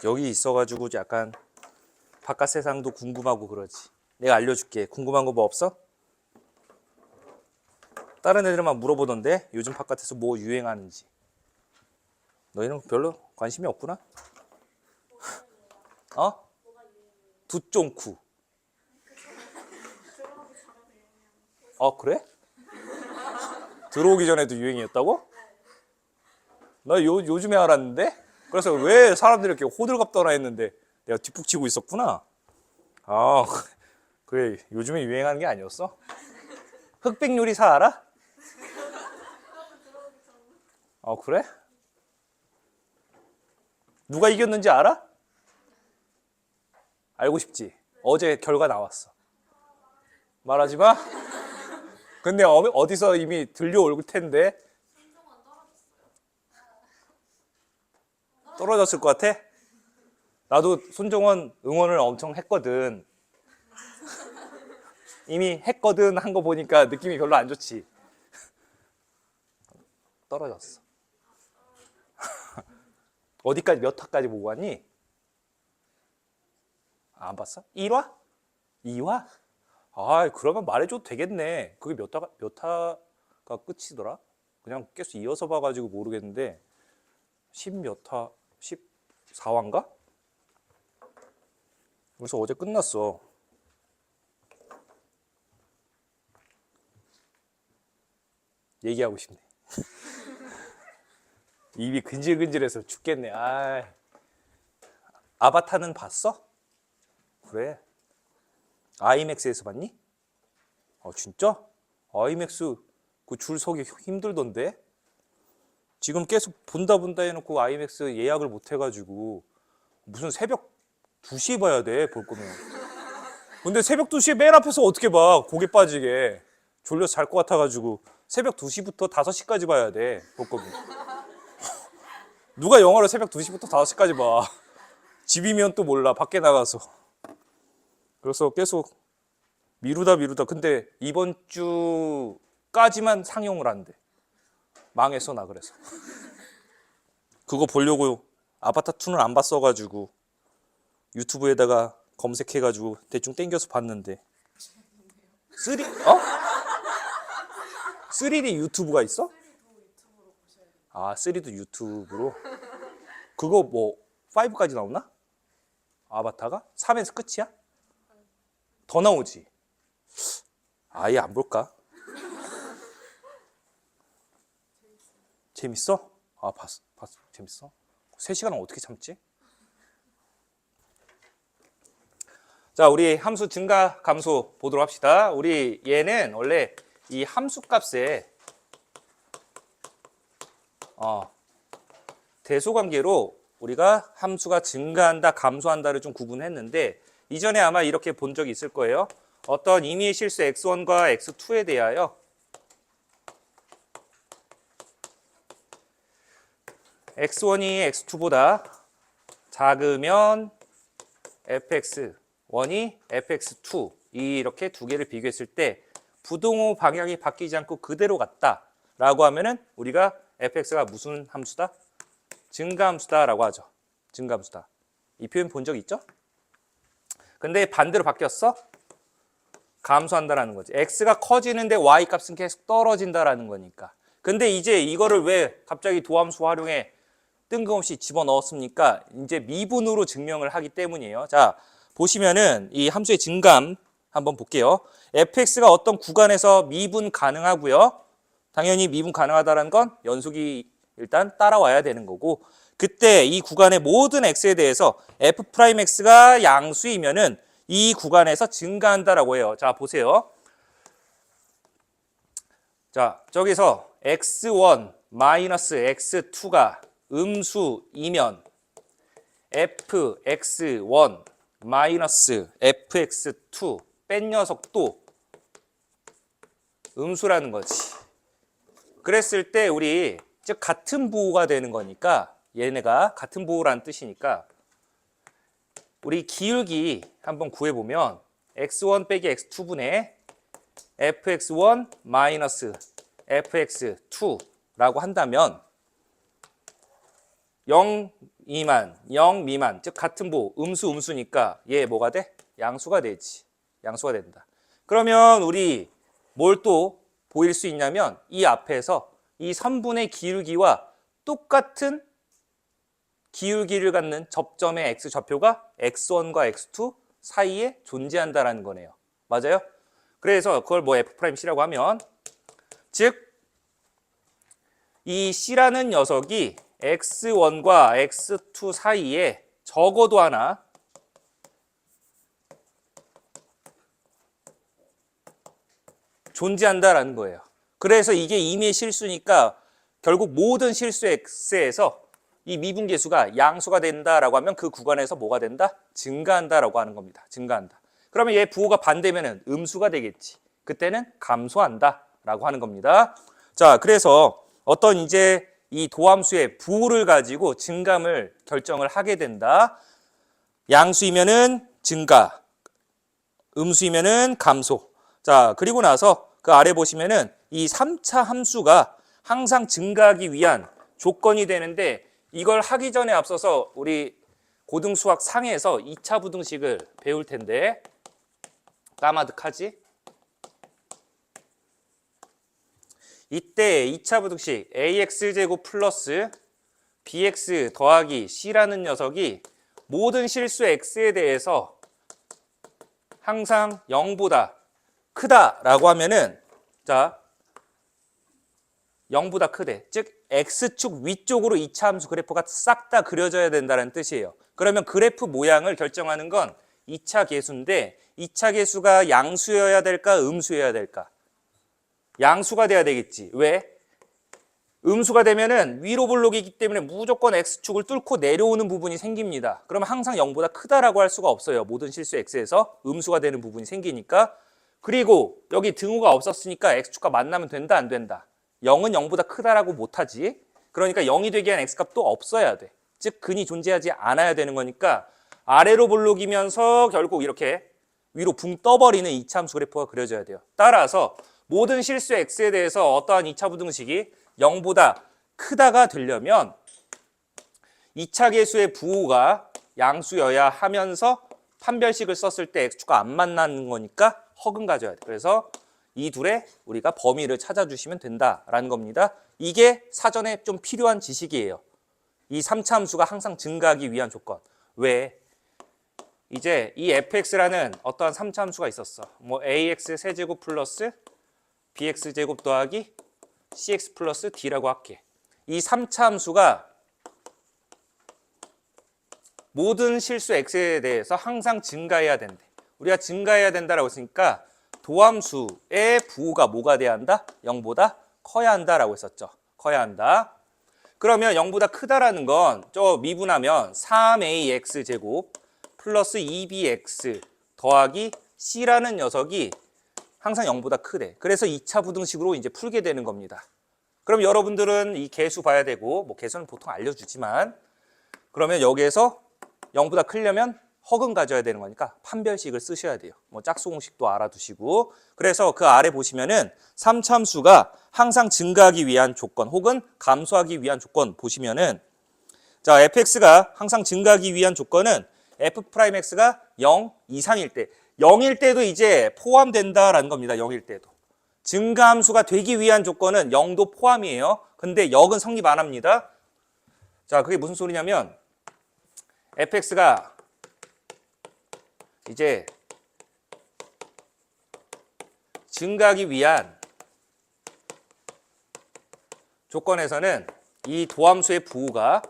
여기 있어가지고 약간 바깥 세상도 궁금하고 그러지. 내가 알려줄게. 궁금한 거 뭐 없어? 다른 애들만 물어보던데 요즘 바깥에서 뭐 유행하는지. 너희는 별로 관심이 없구나? 어? 두쫑쿠. 그래? 들어오기 전에도 유행이었다고? 나 요즘에 알았는데? 그래서 왜 사람들이 이렇게 호들갑 떠나 했는데 내가 뒷북 치고 있었구나. 그래. 요즘에 유행하는 게 아니었어? 흑백 요리사 알아? 그래? 누가 이겼는지 알아? 알고 싶지? 어제 결과 나왔어. 말하지 마? 근데 어디서 이미 들려올 텐데? 떨어졌을 것 같아? 나도 손정원 응원을 엄청 했거든. 이미 했거든 한 거 보니까 느낌이 별로 안 좋지. 떨어졌어. 어디까지 몇 화까지 보고 왔니? 안 봤어? 1화? 2화? 그러면 말해줘도 되겠네. 그게 몇 화가 끝이더라? 그냥 계속 이어서 봐가지고 모르겠는데 10몇 화, 14화인가? 그래서 어제 끝났어. 얘기하고 싶네. 입이 근질근질해서 죽겠네. 아바타는 봤어? 그래. 아이맥스에서 봤니? 진짜? 아이맥스 그 줄 서기 힘들던데? 지금 계속 본다 해놓고 아이맥스 예약을 못 해가지고 무슨 새벽 2시에 봐야 돼, 볼 거면. 근데 새벽 2시에 맨 앞에서 어떻게 봐, 고개 빠지게. 졸려서 잘 것 같아가지고 새벽 2시부터 5시까지 봐야 돼, 볼 거면. 누가 영화를 새벽 2시부터 5시까지 봐. 집이면 또 몰라, 밖에 나가서. 그래서 계속 미루다. 근데 이번 주까지만 상영을 한대. 망했어, 나 그래서. 그거 보려고 아바타 2는 안 봤어가지고 유튜브에다가 검색해가지고 대충 땡겨서 봤는데 3D 유튜브가 있어? 3D 유튜브로? 그거 뭐 5까지 나오나? 아바타가? 3에서 끝이야? 더 나오지? 아예 안 볼까? 재밌어? 봤어. 재밌어? 3시간은 어떻게 참지? 자, 우리 함수 증가 감소 보도록 합시다. 우리 얘는 원래 이 함수 값에 대소관계로 우리가 함수가 증가한다, 감소한다를 좀 구분했는데 이전에 아마 이렇게 본 적이 있을 거예요. 어떤 임의의 실수 x1과 x2에 대하여 x1이 x2보다 작으면 fx1이 fx2 이렇게 두 개를 비교했을 때 부동호 방향이 바뀌지 않고 그대로 같다라고 하면은 우리가 fx가 무슨 함수다? 증가함수다라고 하죠. 증가함수다. 이 표현 본 적 있죠? 근데 반대로 바뀌었어? 감소한다라는 거지. x가 커지는데 y 값은 계속 떨어진다라는 거니까. 근데 이제 이거를 왜 갑자기 도함수 활용해 뜬금없이 집어넣었습니까? 이제 미분으로 증명을 하기 때문이에요. 자, 보시면은 이 함수의 증감 한번 볼게요. fx가 어떤 구간에서 미분 가능하고요. 당연히 미분 가능하다는 건 연속이 일단 따라와야 되는 거고 그때 이 구간의 모든 x에 대해서 f'x가 양수이면은 이 구간에서 증가한다라고 해요. 자, 보세요. 자, 저기서 x1 마이너스 x2가 음수이면 fx1 마이너스 fx2 뺀 녀석도 음수라는 거지. 그랬을 때 우리 즉 같은 부호가 되는 거니까 얘네가 같은 부호라는 뜻이니까 우리 기울기 한번 구해보면 x1 빼기 x2분의 fx1 마이너스 fx2라고 한다면 0 미만, 0 미만, 즉 같은 부호, 음수, 음수니까 얘 뭐가 돼? 양수가 되지. 양수가 된다. 그러면 우리 뭘 또 보일 수 있냐면 이 앞에서 이 선분의 기울기와 똑같은 기울기를 갖는 접점의 x 좌표가 x1과 x2 사이에 존재한다라는 거네요. 맞아요? 그래서 그걸 뭐 F'C라고 하면 즉 이 C라는 녀석이 x1과 x2 사이에 적어도 하나 존재한다라는 거예요. 그래서 이게 임의의 실수니까 결국 모든 실수 x에서 이 미분계수가 양수가 된다라고 하면 그 구간에서 뭐가 된다? 증가한다라고 하는 겁니다. 증가한다. 그러면 얘 부호가 반대면은 음수가 되겠지. 그때는 감소한다라고 하는 겁니다. 자, 그래서 어떤 이제 이 도함수의 부호를 가지고 증감을 결정을 하게 된다. 양수이면은 증가, 음수이면은 감소. 자, 그리고 나서 그 아래 보시면은 이 3차 함수가 항상 증가하기 위한 조건이 되는데 이걸 하기 전에 앞서서 우리 고등수학 상에서 2차 부등식을 배울 텐데 까마득하지? 이때 2차 부등식 ax제곱 플러스 bx 더하기 c라는 녀석이 모든 실수 x에 대해서 항상 0보다 크다라고 하면은 자 0보다 크대. 즉 x축 위쪽으로 2차 함수 그래프가 싹 다 그려져야 된다는 뜻이에요. 그러면 그래프 모양을 결정하는 건 2차 계수인데 2차 계수가 양수여야 될까 음수여야 될까? 양수가 돼야 되겠지. 왜? 음수가 되면은 위로 볼록이기 때문에 무조건 x축을 뚫고 내려오는 부분이 생깁니다. 그러면 항상 0보다 크다라고 할 수가 없어요. 모든 실수 x에서 음수가 되는 부분이 생기니까. 그리고 여기 등호가 없었으니까 x축과 만나면 된다 안 된다? 0은 0보다 크다라고 못하지. 그러니까 0이 되게 한 x값도 없어야 돼. 즉 근이 존재하지 않아야 되는 거니까 아래로 볼록이면서 결국 이렇게 위로 붕 떠버리는 2차 함수 그래프가 그려져야 돼요. 따라서 모든 실수 x에 대해서 어떠한 2차 부등식이 0보다 크다가 되려면 2차 계수의 부호가 양수여야 하면서 판별식을 썼을 때 x축과 안 만나는 거니까 허근 가져야 돼. 그래서 이 둘의 우리가 범위를 찾아주시면 된다라는 겁니다. 이게 사전에 좀 필요한 지식이에요. 이 3차 함수가 항상 증가하기 위한 조건. 왜? 이제 이 fx라는 어떠한 3차 함수가 있었어. 뭐 ax 세제곱 플러스 bx 제곱 더하기 cx 플러스 d라고 할게. 이 3차 함수가 모든 실수 x에 대해서 항상 증가해야 된대. 우리가 증가해야 된다라고 했으니까 도함수의 부호가 뭐가 돼야 한다? 0보다 커야 한다라고 했었죠. 커야 한다. 그러면 0보다 크다라는 건 저 미분하면 3ax 제곱 플러스 2bx 더하기 c라는 녀석이 항상 0보다 크대. 그래서 2차 부등식으로 이제 풀게 되는 겁니다. 그럼 여러분들은 이 계수 봐야 되고 뭐 계수는 보통 알려주지만 그러면 여기에서 0보다 크려면 허근 가져야 되는 거니까 판별식을 쓰셔야 돼요. 뭐 짝수 공식도 알아두시고. 그래서 그 아래 보시면은 3차 함수가 항상 증가하기 위한 조건 혹은 감소하기 위한 조건 보시면은 자 fx가 항상 증가하기 위한 조건은 f'x가 0 이상일 때 0일 때도 이제 포함된다라는 겁니다. 0일 때도. 증가 함수가 되기 위한 조건은 0도 포함이에요. 근데 0은 성립 안 합니다. 자 그게 무슨 소리냐면 fx가 이제 증가하기 위한 조건에서는 이 도함수의 부호가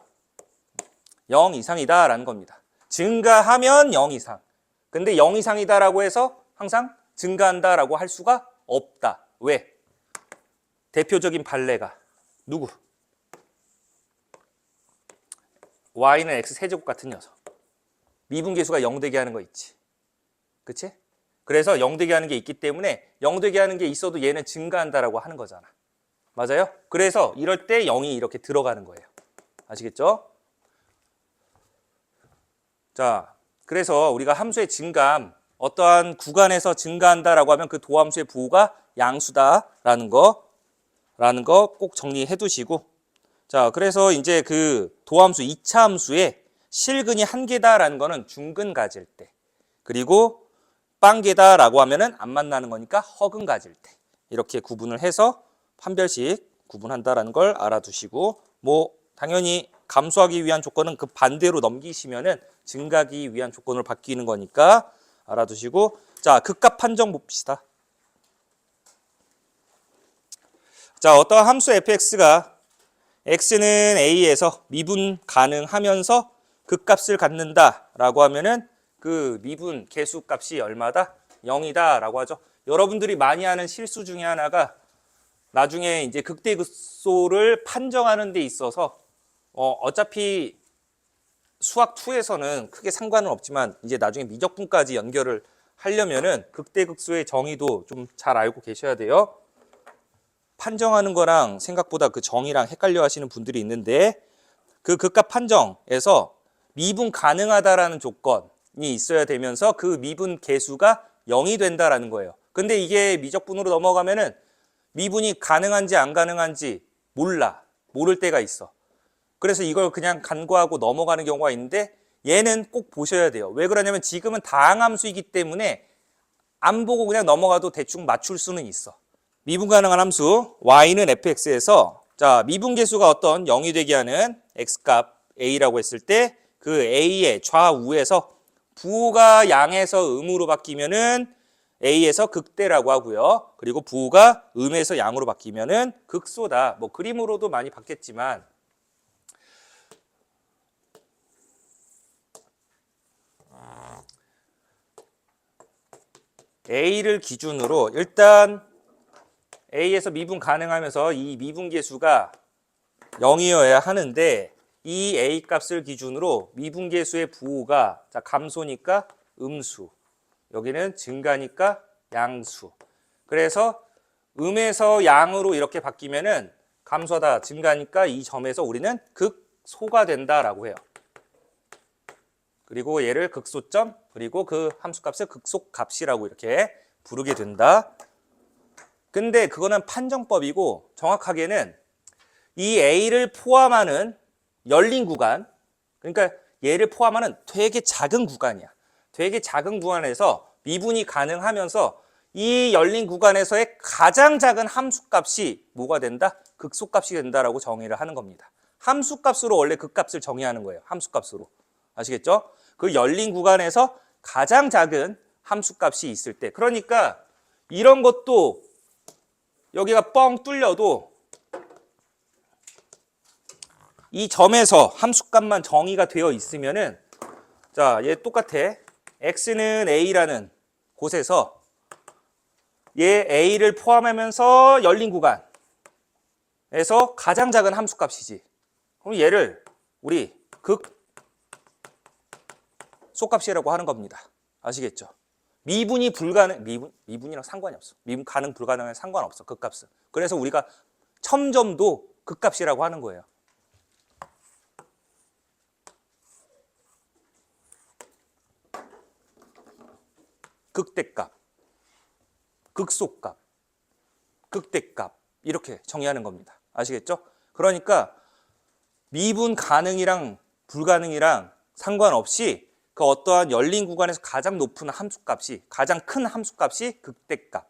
0 이상이다라는 겁니다. 증가하면 0 이상. 근데 0 이상이다라고 해서 항상 증가한다라고 할 수가 없다. 왜? 대표적인 판례가 누구? y는 x 세제곱 같은 녀석. 미분계수가 0 되게 하는 거 있지. 그치? 그래서 0 되게 하는 게 있기 때문에 0 되게 하는 게 있어도 얘는 증가한다라고 하는 거잖아. 맞아요? 그래서 이럴 때 0이 이렇게 들어가는 거예요. 아시겠죠? 자, 그래서 우리가 함수의 증감, 어떠한 구간에서 증가한다라고 하면 그 도함수의 부호가 양수다라는 거 꼭 정리해 두시고 자, 그래서 이제 그 도함수 2차 함수에 실근이 한 개다라는 거는 중근 가질 때, 그리고 빵개다라고 하면은 안 만나는 거니까 허근 가질 때, 이렇게 구분을 해서 판별식 구분한다라는 걸 알아두시고, 뭐 당연히 감소하기 위한 조건은 그 반대로 넘기시면은 증가하기 위한 조건으로 바뀌는 거니까 알아두시고, 자, 극값 판정 봅시다. 자, 어떠한 함수 fx가 x는 a에서 미분 가능하면서 극값을 갖는다라고 하면은 그 미분 개수값이 얼마다? 0이다라고 하죠. 여러분들이 많이 하는 실수 중에 하나가 나중에 이제 극대극소를 판정하는 데 있어서 어차피 수학 2에서는 크게 상관은 없지만 이제 나중에 미적분까지 연결을 하려면은 극대극소의 정의도 좀 잘 알고 계셔야 돼요. 판정하는 거랑 생각보다 그 정의랑 헷갈려 하시는 분들이 있는데, 그 극값 판정에서 미분 가능하다라는 조건이 있어야 되면서 그 미분 개수가 0이 된다라는 거예요. 근데 이게 미적분으로 넘어가면은 미분이 가능한지 안 가능한지 모를 때가 있어. 그래서 이걸 그냥 간과하고 넘어가는 경우가 있는데, 얘는 꼭 보셔야 돼요. 왜 그러냐면 지금은 다항함수이기 때문에 안 보고 그냥 넘어가도 대충 맞출 수는 있어. 미분 가능한 함수 y는 fx에서, 자, 미분 개수가 어떤 0이 되게 하는 x값 a라고 했을 때 그 a의 좌우에서 부호가 양에서 음으로 바뀌면은 a에서 극대라고 하고요. 그리고 부호가 음에서 양으로 바뀌면은 극소다. 뭐 그림으로도 많이 봤겠지만, a를 기준으로 일단 a에서 미분 가능하면서 이 미분 개수가 0이어야 하는데, 이 a 값을 기준으로 미분 개수의 부호가, 자, 감소니까 음수, 여기는 증가니까 양수. 그래서 음에서 양으로 이렇게 바뀌면은 감소하다 증가니까 이 점에서 우리는 극소가 된다라고 해요. 그리고 얘를 극소점, 그리고 그 함수값을 극소값이라고 이렇게 부르게 된다. 근데 그거는 판정법이고, 정확하게는 이 a를 포함하는 열린 구간, 그러니까 얘를 포함하는 되게 작은 구간이야. 되게 작은 구간에서 미분이 가능하면서 이 열린 구간에서의 가장 작은 함수값이 뭐가 된다? 극소값이 된다라고 정의를 하는 겁니다. 함수값으로 원래 극값을 정의하는 거예요. 함수값으로. 아시겠죠? 그 열린 구간에서 가장 작은 함수값이 있을 때, 그러니까 이런 것도 여기가 뻥 뚫려도 이 점에서 함수값만 정의가 되어 있으면은, 자, 얘 똑같아. x는 a라는 곳에서 얘 a를 포함하면서 열린 구간에서 가장 작은 함수값이지. 그럼 얘를 우리 극소값이라고 하는 겁니다. 아시겠죠? 미분이 불가능, 미분이랑 상관이 없어. 미분 가능 불가능에 상관없어. 극값은. 그래서 우리가 첨점도 극값이라고 하는 거예요. 극대값, 극소값, 극대값, 이렇게 정의하는 겁니다. 아시겠죠? 그러니까 미분 가능이랑 불가능이랑 상관없이 그 어떠한 열린 구간에서 가장 높은 함수값이, 가장 큰 함수값이 극대값,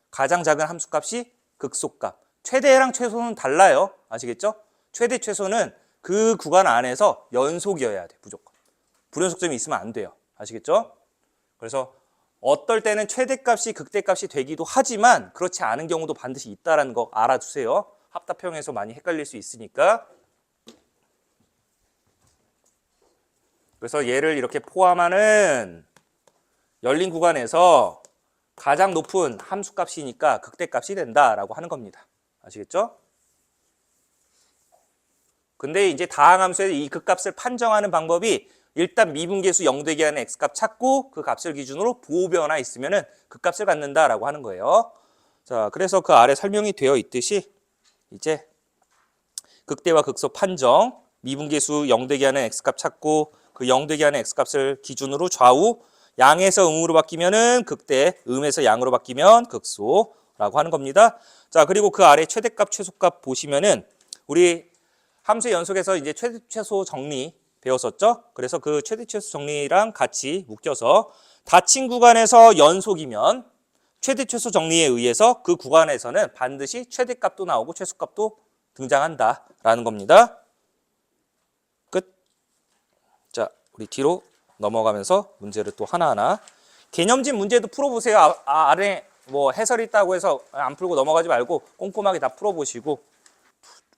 가장 작은 함수값이 극소값. 최대랑 최소는 달라요. 아시겠죠? 최대 최소는 그 구간 안에서 연속이어야 돼. 무조건. 불연속점이 있으면 안 돼요. 아시겠죠? 그래서 어떨 때는 최대값이 극대값이 되기도 하지만 그렇지 않은 경우도 반드시 있다는 거 알아두세요. 합답형에서 많이 헷갈릴 수 있으니까. 그래서 얘를 이렇게 포함하는 열린 구간에서 가장 높은 함수값이니까 극대값이 된다라고 하는 겁니다. 아시겠죠? 근데 이제 다항함수에서 이 극값을 판정하는 방법이, 일단 미분계수 0되게 하는 x값 찾고 그 값을 기준으로 부호 변화 있으면은 그 값을 갖는다라고 하는 거예요. 자, 그래서 그 아래 설명이 되어 있듯이 이제 극대와 극소 판정, 미분계수 0되게 하는 x값 찾고 그 0되게 하는 x값을 기준으로 좌우 양에서 음으로 바뀌면은 극대, 음에서 양으로 바뀌면 극소라고 하는 겁니다. 자, 그리고 그 아래 최대값, 최소값 보시면은 우리 함수의 연속에서 이제 최대 최소 정리 배웠었죠? 그래서 그 최대 최소 정리랑 같이 묶여서 닫힌 구간에서 연속이면 최대 최소 정리에 의해서 그 구간에서는 반드시 최대값도 나오고 최소값도 등장한다라는 겁니다. 끝. 자, 우리 뒤로 넘어가면서 문제를 또 하나하나 개념집 문제도 풀어보세요. 아래 뭐 해설이 있다고 해서 안 풀고 넘어가지 말고 꼼꼼하게 다 풀어보시고.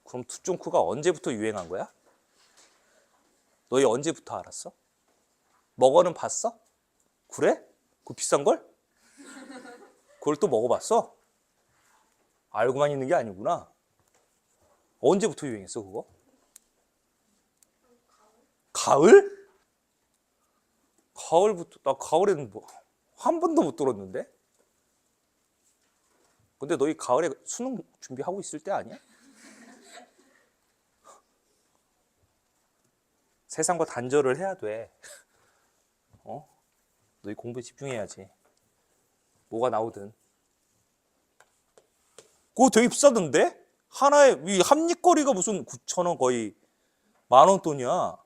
그럼 투종크가 언제부터 유행한 거야? 너희 언제부터 알았어? 먹어는 봤어? 그래? 그거 비싼 걸? 그걸 또 먹어봤어? 알고만 있는 게 아니구나. 언제부터 유행했어 그거? 가을? 가을부터 나 가을에는 뭐 한 번도 못 들었는데? 근데 너희 가을에 수능 준비하고 있을 때 아니야? 세상과 단절을 해야 돼. 너희 공부에 집중해야지. 뭐가 나오든. 그거 되게 비싸던데? 하나에 이 합리거리가 무슨 9,000원 거의 10,000원 돈이야.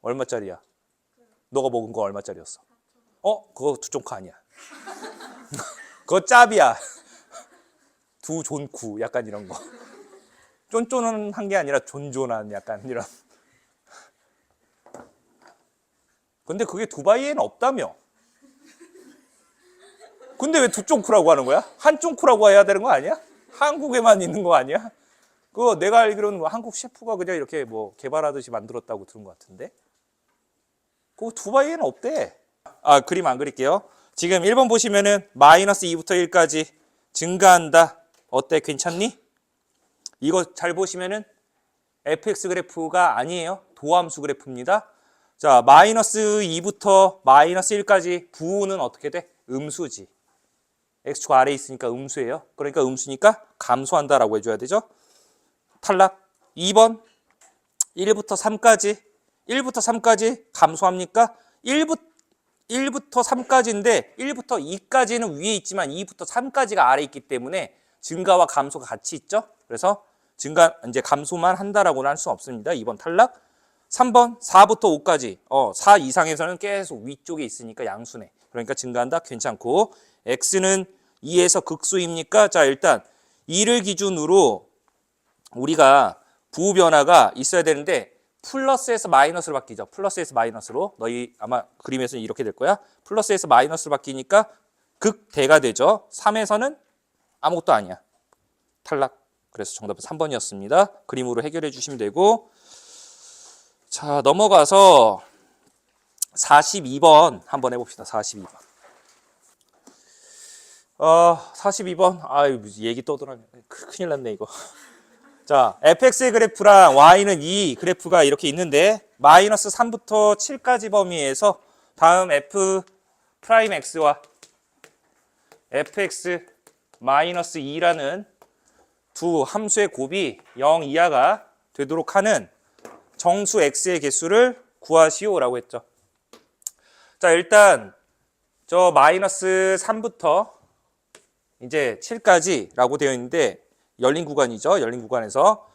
얼마짜리야? 너가 먹은 거 얼마짜리였어? 그거 두종크 아니야. 그거 짭이야. 두 존쿠 약간 이런 거. 쫀쫀한 게 아니라 존존한 약간 이런. 근데 그게 두바이에는 없다며. 근데 왜 두 쫑쿠라고 하는 거야? 한 쫑쿠라고 해야 되는 거 아니야? 한국에만 있는 거 아니야? 그거 내가 알기로는 뭐 한국 셰프가 그냥 이렇게 뭐 개발하듯이 만들었다고 들은 것 같은데. 그거 두바이에는 없대. 그림 안 그릴게요. 지금 1번 보시면은 마이너스 2부터 1까지 증가한다. 어때? 괜찮니? 이거 잘 보시면은 fx 그래프가 아니에요. 도함수 그래프입니다. 자, 마이너스 2부터 마이너스 1까지 부호는 어떻게 돼? 음수지. x축 아래에 있으니까 음수예요. 그러니까 음수니까 감소한다라고 해줘야 되죠. 탈락. 2번 1부터 3까지 감소합니까? 1부터 3까지인데 1부터 2까지는 위에 있지만 2부터 3까지가 아래에 있기 때문에 증가와 감소가 같이 있죠. 그래서 이제 감소만 한다라고는 할 수 없습니다. 2번 탈락. 3번 4부터 5까지 4 이상에서는 계속 위쪽에 있으니까 양수네. 그러니까 증가한다. 괜찮고 x는 2에서 극수입니까? 자, 일단 2를 기준으로 우리가 부호 변화가 있어야 되는데 플러스에서 마이너스로 바뀌죠. 플러스에서 마이너스로. 너희 아마 그림에서는 이렇게 될 거야. 플러스에서 마이너스로 바뀌니까 극대가 되죠. 3에서는 아무것도 아니야. 탈락. 그래서 정답은 3번이었습니다. 그림으로 해결해 주시면 되고. 자, 넘어가서 42번 한번 해봅시다. 42번. 42번. 얘기 떠들었네. 큰일 났네, 이거. 자, fx의 그래프랑 y는 이 그래프가 이렇게 있는데 마이너스 3부터 7까지 범위에서 다음 f 프라임 x와 fx 마이너스 2라는 두 함수의 곱이 0 이하가 되도록 하는 정수 x의 개수를 구하시오라고 했죠. 자, 일단 저 마이너스 3부터 이제 7까지라고 되어 있는데 열린 구간이죠. 열린 구간에서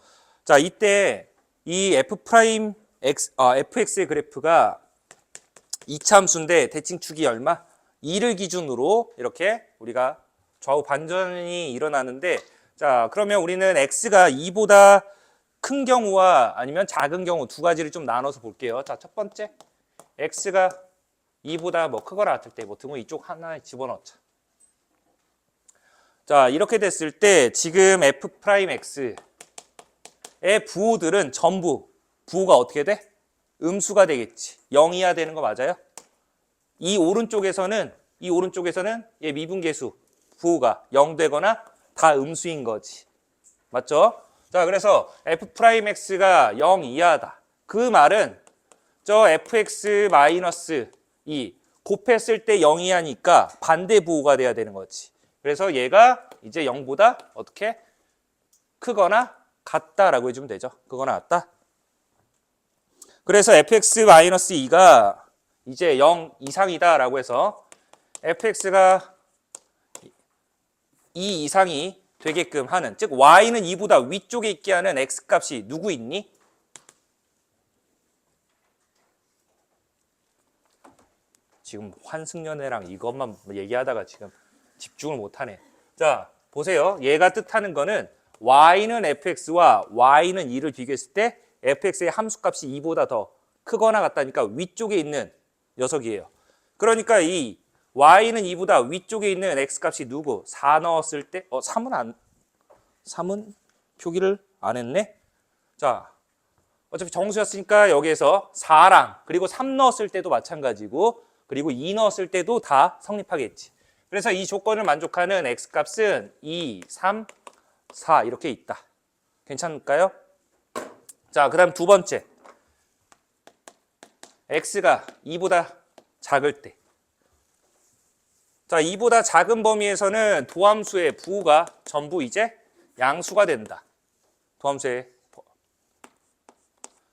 자, 이때 이 fx의 그래프가 2차 함수인데 대칭축이 얼마? 2를 기준으로 이렇게 우리가 좌우 반전이 일어나는데 자, 그러면 우리는 x가 2보다 큰 경우와 아니면 작은 경우 두 가지를 좀 나눠서 볼게요. 자, 첫 번째 x가 2보다 뭐 크거나 같을 때 뭐 등호 이쪽 하나에 집어넣자. 자, 이렇게 됐을 때 지금 f'x의 부호들은 전부 부호가 어떻게 돼? 음수가 되겠지. 0 이하 되는 거 맞아요? 이 오른쪽에서는 얘 미분계수 부호가 0 되거나 다 음수인 거지. 맞죠? 자, 그래서 f'x가 0 이하다. 그 말은 저 fx 마이너스 2 곱했을 때 0 이하니까 반대 부호가 돼야 되는 거지. 그래서 얘가 이제 0보다 어떻게 크거나 같다라고 해주면 되죠. 크거나 같다. 그래서 fx-2가 이제 0 이상이다라고 해서 fx가 2 이상이 되게끔 하는, 즉 y는 2보다 위쪽에 있게 하는 x값이 누구 있니? 지금 환승연애랑 이것만 얘기하다가 지금 집중을 못하네. 자, 보세요. 얘가 뜻하는 거는 y는 fx와 y는 2를 비교했을 때 fx의 함수값이 2보다 더 크거나 같다니까 위쪽에 있는 녀석이에요. 그러니까 이 y는 2보다 위쪽에 있는 x값이 누구? 4 넣었을 때 3은 표기를 안 했네. 자, 어차피 정수였으니까 여기에서 4랑 그리고 3 넣었을 때도 마찬가지고 그리고 2 넣었을 때도 다 성립하겠지. 그래서 이 조건을 만족하는 x값은 2, 3, 4 이렇게 있다. 괜찮을까요? 자, 그 다음 두 번째. x가 2보다 작을 때. 자, 2보다 작은 범위에서는 도함수의 부호가 전부 이제 양수가 된다. 도함수의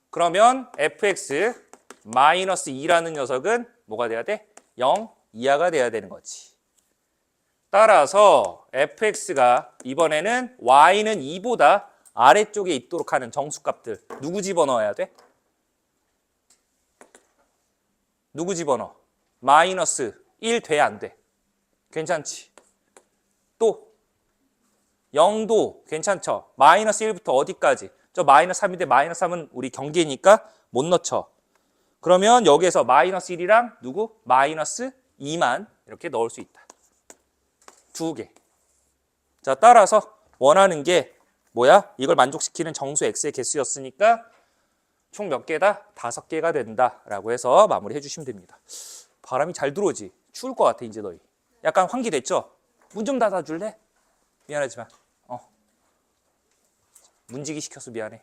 그러면 fx 마이너스 2라는 녀석은 뭐가 돼야 돼? 0 이하가 돼야 되는 거지. 따라서 fx가 이번에는 y는 2보다 아래쪽에 있도록 하는 정수값들 누구 집어넣어야 돼? 누구 집어넣어? 마이너스 1 돼, 안 돼? 괜찮지? 또 0도 괜찮죠? 마이너스 1부터 어디까지? 저 마이너스 3인데 마이너스 3은 우리 경계니까 못 넣죠. 그러면 여기에서 마이너스 1이랑 누구? 마이너스 2만 이렇게 넣을 수 있다. 두 개. 자, 따라서 원하는 게 뭐야? 이걸 만족시키는 정수 x의 개수였으니까 총 몇 개다? 5개가 된다라고 해서 마무리해 주시면 됩니다. 바람이 잘 들어오지? 추울 것 같아 이제 너희. 약간 환기됐죠? 문 좀 닫아줄래? 미안하지만 문지기 시켜서 미안해.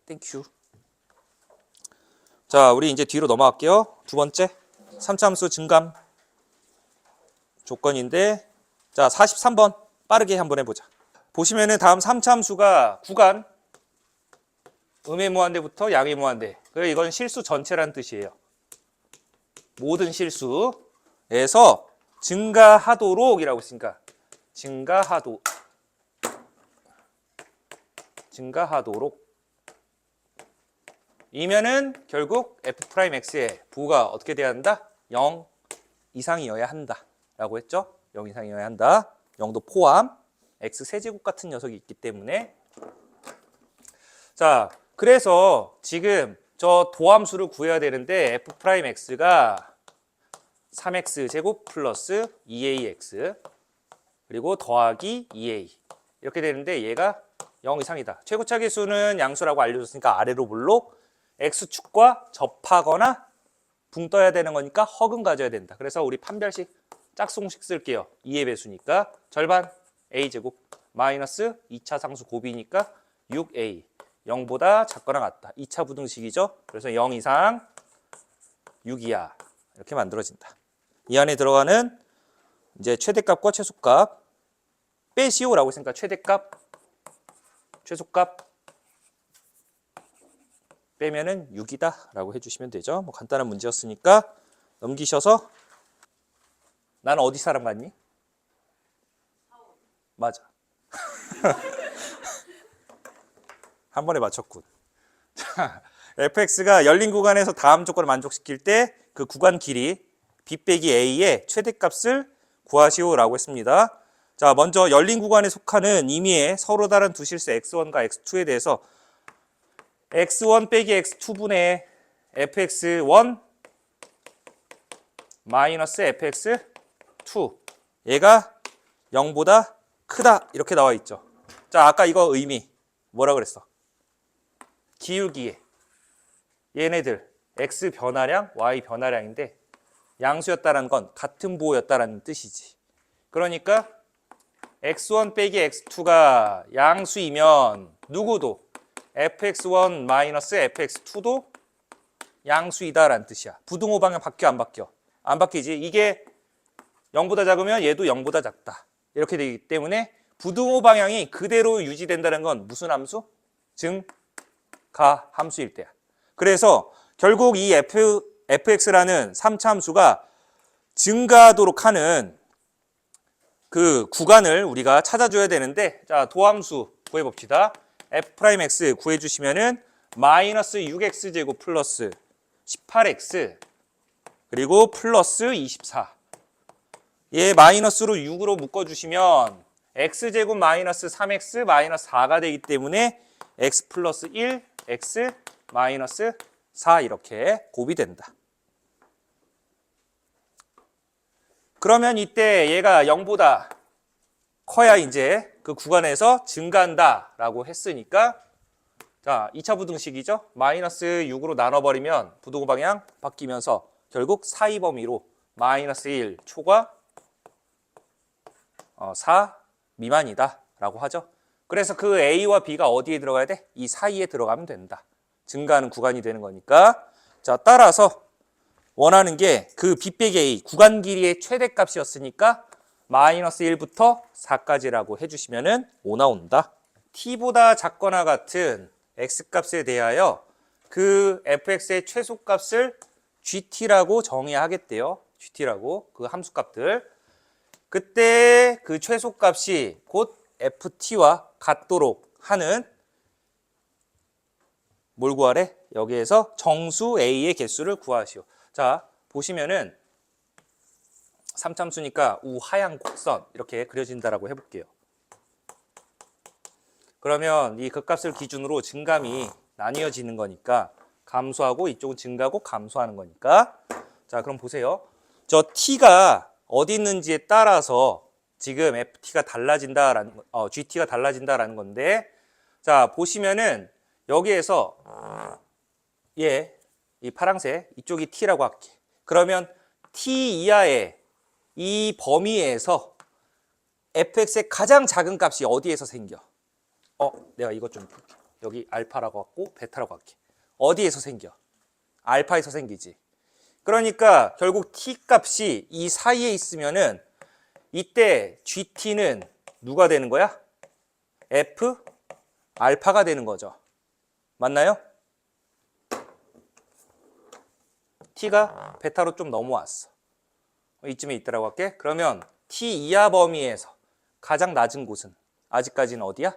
땡큐. 자, 우리 이제 뒤로 넘어갈게요. 두 번째 3차 함수 증감 조건인데, 자 43번 빠르게 한번 해보자. 보시면은 다음 3차 함수가 구간 음의 무한대부터 양의 무한대. 그래서 이건 실수 전체란 뜻이에요. 모든 실수에서 증가하도록이라고 했으니까 증가하도록 이면은 결국 f'x의 부호가 어떻게 돼야 한다? 0 이상이어야 한다 라고 했죠. 0 이상이어야 한다. 0도 포함 x 세제곱 같은 녀석이 있기 때문에. 자, 그래서 지금 저 도함수를 구해야 되는데 f'x가 3x제곱 플러스 2ax 그리고 더하기 2a 이렇게 되는데 얘가 0 이상이다. 최고차 계수는 양수라고 알려줬으니까 아래로 볼록 x축과 접하거나 붕 떠야 되는 거니까 허근 가져야 된다. 그래서 우리 판별식 짝수공식 쓸게요. 2의 배수니까 절반 a제곱 마이너스 2차 상수 곱이니까 6a 0보다 작거나 같다. 2차 부등식이죠. 그래서 0 이상 6 이하 이렇게 만들어진다. 이 안에 들어가는 이제 최대값과 최소값 빼시오라고 했으니까 최대값, 최소값 빼면은 6이다 라고 해주시면 되죠. 뭐 간단한 문제였으니까 넘기셔서. 나는 어디 사람 같니? 맞아. 한 번에 맞췄군. fx가 열린 구간에서 다음 조건을 만족시킬 때 그 구간 길이 b 빼기 a의 최대값을 구하시오라고 했습니다. 자, 먼저 열린 구간에 속하는 임의의 서로 다른 두 실수 x1과 x2에 대해서 x1 빼기 x2분의 fx1 마이너스 fx2 얘가 0보다 크다 이렇게 나와 있죠. 자, 아까 이거 의미 뭐라 그랬어? 기울기에 얘네들 x 변화량, y 변화량인데 양수였다는 건 같은 부호였다는 뜻이지. 그러니까 x1 빼기 x2가 양수이면 누구도 fx1 마이너스 fx2도 양수이다라는 뜻이야. 부등호 방향 바뀌어 안 바뀌어? 안 바뀌지. 이게 0보다 작으면 얘도 0보다 작다. 이렇게 되기 때문에 부등호 방향이 그대로 유지된다는 건 무슨 함수? 증가 함수일 때야. 그래서 결국 이 fx라는 3차 함수가 증가하도록 하는 그 구간을 우리가 찾아줘야 되는데, 자, 도함수 구해봅시다. f'x 구해주시면은 마이너스 6x제곱 플러스 18x 그리고 플러스 24. 얘 마이너스로 6으로 묶어주시면 x제곱 마이너스 3x 마이너스 4가 되기 때문에 x 플러스 1, x 마이너스 4 이렇게 곱이 된다. 그러면 이때 얘가 0보다 커야 이제 그 구간에서 증가한다 라고 했으니까, 자, 2차 부등식이죠. 마이너스 6으로 나눠버리면 부등호 방향 바뀌면서 결국 사이 범위로 마이너스 1 초과 4 미만이다 라고 하죠. 그래서 그 A와 B가 어디에 들어가야 돼? 이 사이에 들어가면 된다. 증가하는 구간이 되는 거니까. 자, 따라서 원하는 게 그 B 빼기 A 구간 길이의 최대값이었으니까 마이너스 1부터 4까지라고 해주시면은 5 나온다. T보다 작거나 같은 X값에 대하여 그 fx의 최소값을 GT라고 정의해야 하겠대요. GT라고 그 함수값들. 그때 그 최소값이 곧 FT와 같도록 하는 뭘 구하래? 여기에서 정수 A의 개수를 구하시오. 자, 보시면은 3참수니까 우하향 곡선 이렇게 그려진다라고 해볼게요. 그러면 이 극값을 기준으로 증감이 나뉘어지는 거니까 감소하고 이쪽은 증가하고 감소하는 거니까, 자, 그럼 보세요. 저 T가 어디 있는지에 따라서 지금 FT가 달라진다라는 GT가 달라진다라는 건데, 자, 보시면은 여기에서 이 파란색 이쪽이 T라고 할게. 그러면 T 이하의 이 범위에서 fx의 가장 작은 값이 어디에서 생겨? 내가 이것 좀 볼게. 여기 알파라고 할고 베타라고 할게. 어디에서 생겨? 알파에서 생기지. 그러니까 결국 t 값이 이 사이에 있으면은 이때 gt는 누가 되는 거야? f 알파가 되는 거죠. 맞나요? t가 베타로 좀 넘어왔어. 이쯤에 있다라고 할게. 그러면 t 이하 범위에서 가장 낮은 곳은 아직까지는 어디야?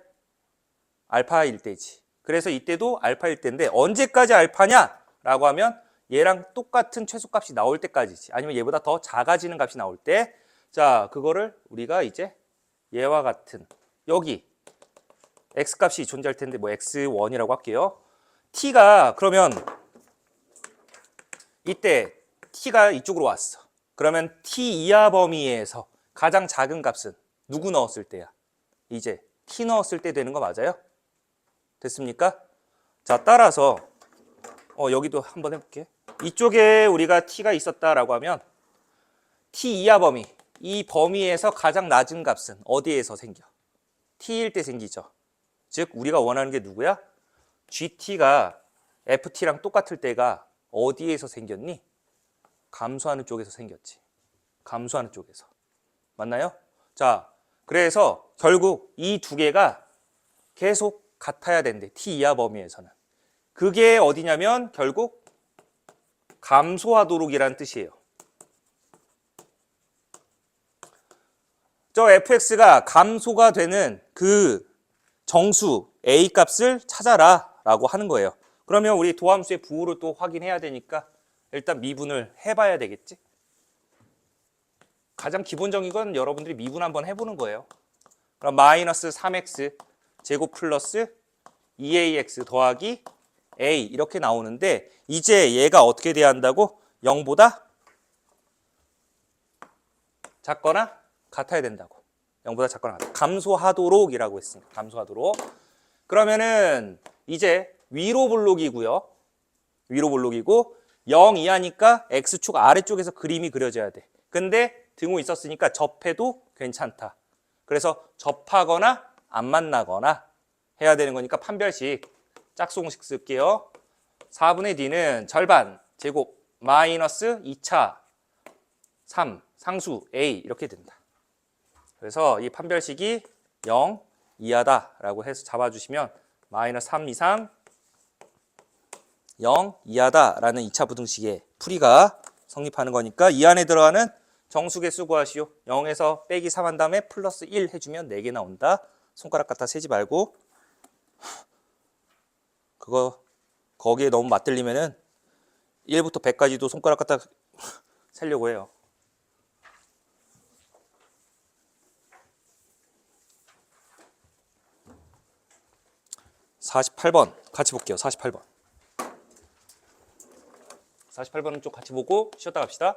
알파일 때지. 그래서 이때도 알파일 때인데 언제까지 알파냐라고 하면 얘랑 똑같은 최소값이 나올 때까지지. 아니면 얘보다 더 작아지는 값이 나올 때, 자, 그거를 우리가 이제 얘와 같은 여기 x값이 존재할 텐데 뭐 x1이라고 할게요. t가 그러면 이때 t가 이쪽으로 왔어. 그러면 t 이하 범위에서 가장 작은 값은 누구 넣었을 때야? 이제 t 넣었을 때 되는 거 맞아요? 됐습니까? 자, 따라서 여기도 한번 해볼게. 이쪽에 우리가 t가 있었다라고 하면 t 이하 범위, 이 범위에서 가장 낮은 값은 어디에서 생겨? t일 때 생기죠. 즉 우리가 원하는 게 누구야? gt가 ft랑 똑같을 때가 어디에서 생겼니? 감소하는 쪽에서 생겼지. 감소하는 쪽에서. 맞나요? 자, 그래서 결국 이 두 개가 계속 같아야 된대. t 이하 범위에서는. 그게 어디냐면 결국 감소하도록이라는 뜻이에요. 저 fx가 감소가 되는 그 정수 a 값을 찾아라 라고 하는 거예요. 그러면 우리 도함수의 부호를 또 확인해야 되니까 일단 미분을 해봐야 되겠지. 가장 기본적인 건 여러분들이 미분 한번 해보는 거예요. 그럼 마이너스 3x 제곱 플러스 2ax 더하기 a 이렇게 나오는데, 이제 얘가 어떻게 돼야 한다고? 0보다 작거나 같아야 된다고. 0보다 작거나 같아. 감소하도록 이라고 했습니다. 감소하도록. 그러면은 이제 위로 볼록이고요. 위로 볼록이고 0 이하니까 x축 아래쪽에서 그림이 그려져야 돼. 근데 등호 있었으니까 접해도 괜찮다. 그래서 접하거나 안 만나거나 해야 되는 거니까 판별식 짝수공식 쓸게요. 4분의 d는 절반 제곱 마이너스 2차 3 상수 a 이렇게 된다. 그래서 이 판별식이 0 이하다라고 해서 잡아주시면 마이너스 3 이상 0 이하다라는 2차 부등식의 풀이가 성립하는 거니까 이 안에 들어가는 정수개수 구하시오. 0에서 빼기 3 한 다음에 플러스 1 해주면 4개 나온다. 손가락 갖다 세지 말고. 그거 거기에 너무 맞들리면은 1부터 100까지도 손가락 갖다 세려고 해요. (48번) 같이 볼게요. 48번. 48번은 좀 같이 보고 쉬었다 갑시다.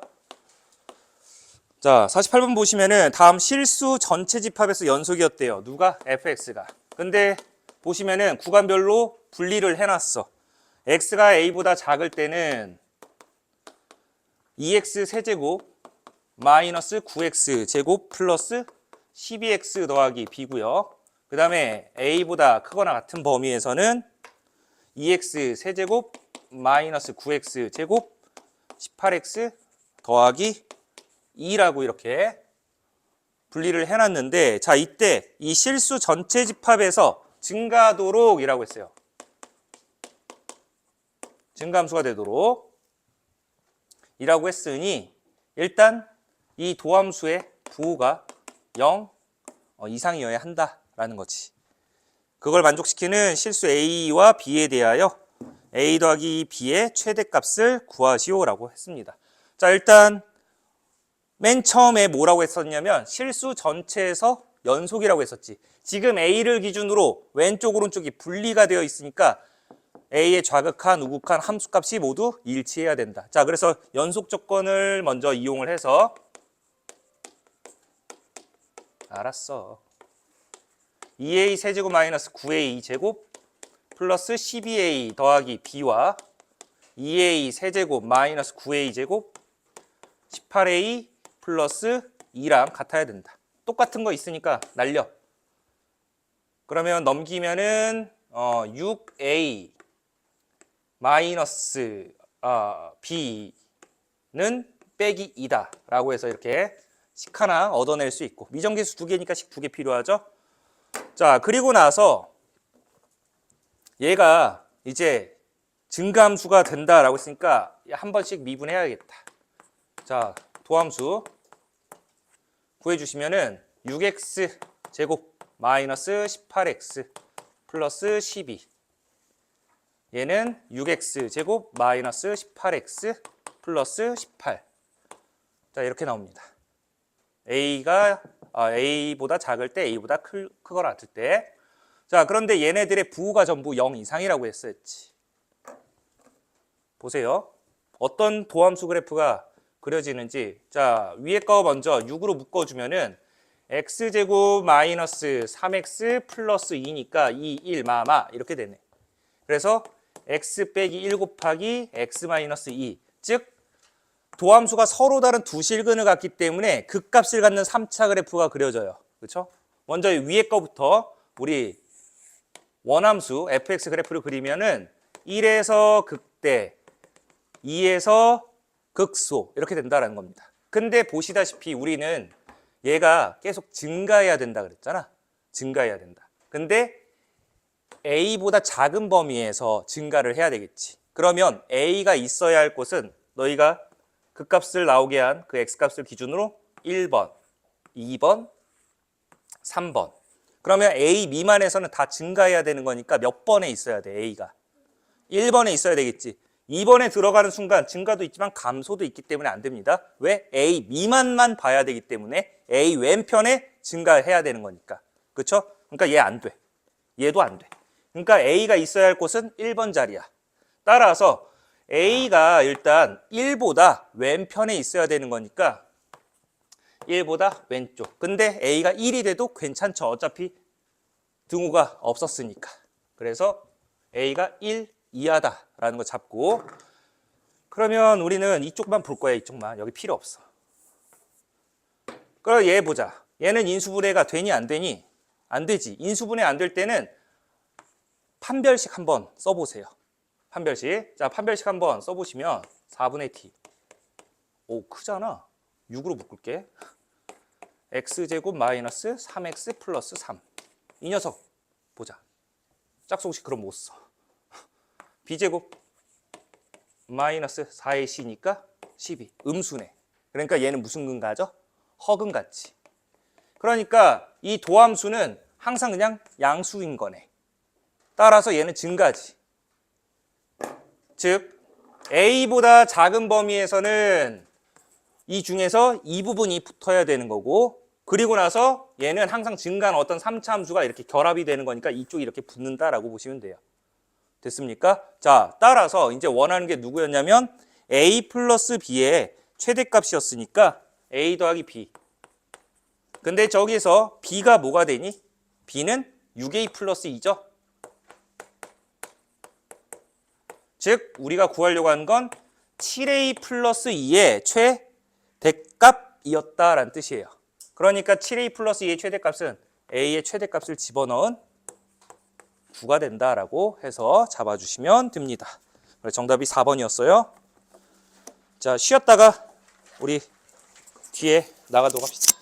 자, 48번 보시면은 다음 실수 전체 집합에서 연속이었대요. 누가? fx가. 근데 보시면은 구간별로 분리를 해놨어. x가 a보다 작을 때는 2x 세제곱 마이너스 9x 제곱 플러스 12x 더하기 b고요. 그 다음에 a보다 크거나 같은 범위에서는 2x 세제곱 마이너스 9x 제곱 18x 더하기 2라고 이렇게 분리를 해놨는데, 자, 이때 이 실수 전체 집합에서 증가하도록 이라고 했어요. 증가함수가 되도록 이라고 했으니 일단 이 도함수의 부호가 0 이상이어야 한다라는 거지. 그걸 만족시키는 실수 a와 b에 대하여 a 더하기 b의 최대값을 구하시오라고 했습니다. 자, 일단 맨 처음에 뭐라고 했었냐면 실수 전체에서 연속이라고 했었지. 지금 a를 기준으로 왼쪽 오른쪽이 분리가 되어 있으니까 a의 좌극한 우극한 함수값이 모두 일치해야 된다. 자, 그래서 연속 조건을 먼저 이용을 해서 알았어. 2a 세제곱 마이너스 9a 제곱 플러스 12a 더하기 b와 2a 세제곱 마이너스 9a 제곱 18a 플러스 2랑 같아야 된다. 똑같은 거 있으니까 날려. 그러면 넘기면은 6a 마이너스 b는 빼기 2다 라고 해서 이렇게 식 하나 얻어낼 수 있고, 미정계수 2개니까 식 2개 필요하죠. 자, 그리고 나서 얘가 이제 증가함수가 된다라고 했으니까 한 번씩 미분해야겠다. 자, 도함수 구해주시면은 6x 제곱 마이너스 18x 플러스 12, 얘는 6x 제곱 마이너스 18x 플러스 18. 자, 이렇게 나옵니다. a가 a보다 작을 때, a보다 크거나 같을 때. 자, 그런데 얘네들의 부호가 전부 0 이상이라고 했었지. 보세요. 어떤 도함수 그래프가 그려지는지. 자, 위에 거 먼저 6으로 묶어주면은 x제곱 마이너스 3x 플러스 2니까 2, 1, 마마 이렇게 되네. 그래서 x 빼기 1 곱하기 x 마이너스 2, 즉 도함수가 서로 다른 두 실근을 갖기 때문에 극값을 갖는 3차 그래프가 그려져요. 그렇죠? 먼저 위에 거부터 우리 원함수 fx 그래프를 그리면은 1에서 극대, 2에서 극소 이렇게 된다는 겁니다. 근데 보시다시피 우리는 얘가 계속 증가해야 된다 그랬잖아. 증가해야 된다. 근데 a보다 작은 범위에서 증가를 해야 되겠지. 그러면 a가 있어야 할 곳은 너희가 극값을 나오게 한 그 x값을 기준으로 1번, 2번, 3번. 그러면 a 미만에서는 다 증가해야 되는 거니까 몇 번에 있어야 돼, a가. 1번에 있어야 되겠지. 2번에 들어가는 순간 증가도 있지만 감소도 있기 때문에 안 됩니다. 왜? a 미만만 봐야 되기 때문에 a 왼편에 증가해야 되는 거니까. 그렇죠? 그러니까 얘 안 돼. 얘도 안 돼. 그러니까 a가 있어야 할 곳은 1번 자리야. 따라서 a가 일단 1보다 왼편에 있어야 되는 거니까 1보다 왼쪽. 근데 a가 1이 돼도 괜찮죠. 어차피 등호가 없었으니까. 그래서 a가 1 이하다라는 거 잡고, 그러면 우리는 이쪽만 볼 거야. 이쪽만. 여기 필요 없어. 그럼 얘 보자. 얘는 인수분해가 되니 안 되니? 안 되지. 인수분해 안 될 때는 판별식 한번 써보세요. 판별식. 자, 판별식 한번 써보시면 4분의 t. 오, 크잖아. 6으로 묶을게. x제곱 마이너스 3x 플러스 3. 이 녀석 보자. 짝수공식 그럼 못 써. b제곱 마이너스 4ac 니까 12. 음수네. 그러니까 얘는 무슨 근가죠? 허근같이. 그러니까 이 도함수는 항상 그냥 양수인 거네. 따라서 얘는 증가지. 즉 A보다 작은 범위에서는 이 중에서 이 부분이 붙어야 되는 거고, 그리고 나서 얘는 항상 증가한 어떤 3차 함수가 이렇게 결합이 되는 거니까 이쪽이 이렇게 붙는다라고 보시면 돼요. 됐습니까? 자, 따라서 이제 원하는 게 누구였냐면 A 플러스 B의 최대값이었으니까 A 더하기 B. 근데 저기서 B가 뭐가 되니? B는 6A 플러스 2죠? 즉 우리가 구하려고 하는 건 7A 플러스 2의 최대값이었다라는 뜻이에요. 그러니까 7A 플러스 2의 최대값은 A의 최대값을 집어넣은 9가 된다라고 해서 잡아주시면 됩니다. 정답이 4번이었어요. 자, 쉬었다가 우리 뒤에 나가도록 합시다.